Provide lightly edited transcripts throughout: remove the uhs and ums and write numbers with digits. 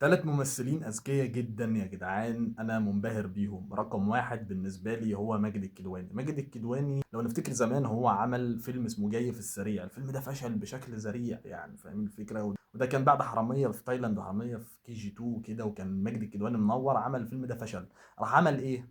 3 ممثلين أذكيا جدًا يا جدعان، أنا منبهر بيهم. رقم 1 بالنسبة لي هو ماجد الكدواني. ماجد الكدواني لو نفتكر زمان هو عمل فيلم اسمه جاي في السريع، الفيلم ده فشل بشكل ذريع يعني فاهمين الفكرة؟ وده كان بعد حرامية في تايلاند وحرامية في KG2 وكده، وكان ماجد الكدواني منوّر، عمل الفيلم ده فشل. راح عمل إيه؟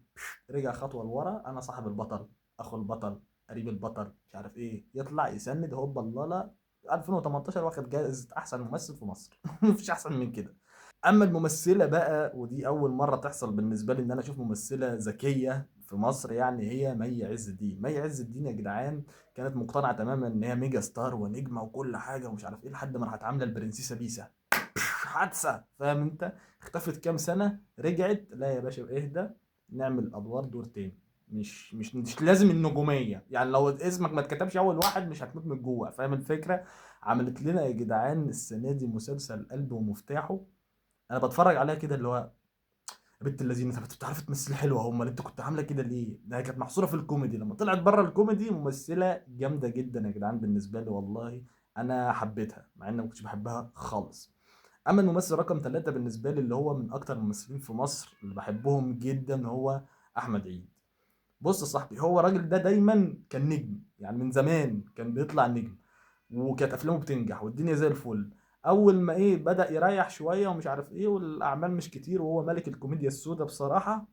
رجع خطوة لورا، أنا صاحب البطل، أخو البطل، قريب البطل، مش عارف إيه، يطلع يسند هوبا الله لا 2018 واخد جائزة أحسن ممثل في مصر. ما فيش أحسن من كده. اما الممثله بقى، ودي اول مره تحصل بالنسبه لي ان انا اشوف ممثله ذكيه في مصر، يعني هي مي عز الدين. مي عز الدين يا جدعان كانت مقتنعه تماما ان هي ميجا ستار ونجمه وكل حاجه ومش عارف ايه، لحد ما راحت عامله البرنسيسه بيسا حادثه، فاهم انت؟ اختفت كام سنه، رجعت لا يا باشا اهدى، نعمل ادوار دور تاني. مش لازم النجوميه، يعني لو اسمك ما اتكتبش اول واحد مش هتموت من جوه، فاهم الفكره؟ عملت لنا يا جدعان السنه دي مسلسل قلب ومفتاحه. انا بتفرج عليها كده اللي هو يا بنت اللذينه، طب انت بتعرفي تمثلي حلوه، امال انت كنت عامله كده ليه؟ ده هي كانت محصوره في الكوميدي، لما طلعت بره الكوميدي ممثله جامده جدا يا جدعان بالنسبه لي والله. انا حبيتها مع اني ما كنتش بحبها خالص. اما الممثل رقم 3 بالنسبه لي اللي هو من اكتر الممثلين في مصر اللي بحبهم جدا هو احمد عيد. بص يا صاحبي، هو الراجل ده دايما كان نجم، يعني من زمان كان بيطلع نجم، وكانت افلامه بتنجح والدنيا زي الفل. اول ما ايه بدأ يريح شويه ومش عارف ايه والاعمال مش كتير وهو ملك الكوميديا السوداء بصراحه،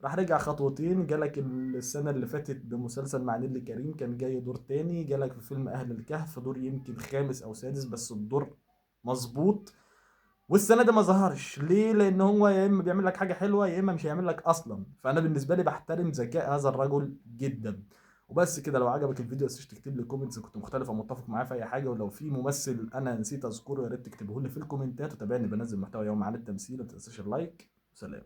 راح رجع خطوتين. جالك السنه اللي فاتت بمسلسل مع نيللي كريم، كان جاي دور تاني. جالك في فيلم اهل الكهف دور يمكن خامس او سادس، بس الدور مظبوط. والسنه دي ما ظهرش ليه؟ لان هو يا اما بيعمل لك حاجه حلوه يا اما مش هيعمل لك اصلا. فانا بالنسبه لي بحترم ذكاء هذا الرجل جدا. وبس كده، لو عجبك الفيديو متنساش تكتب لي كومنتس كنت مختلف او متفق معايا في اي حاجه، ولو في ممثل انا نسيت اذكره يا ريت تكتبه لي في الكومنتات. وتابعني بنزل محتوى يوم عن التمثيل، ما تنساش اللايك. سلام.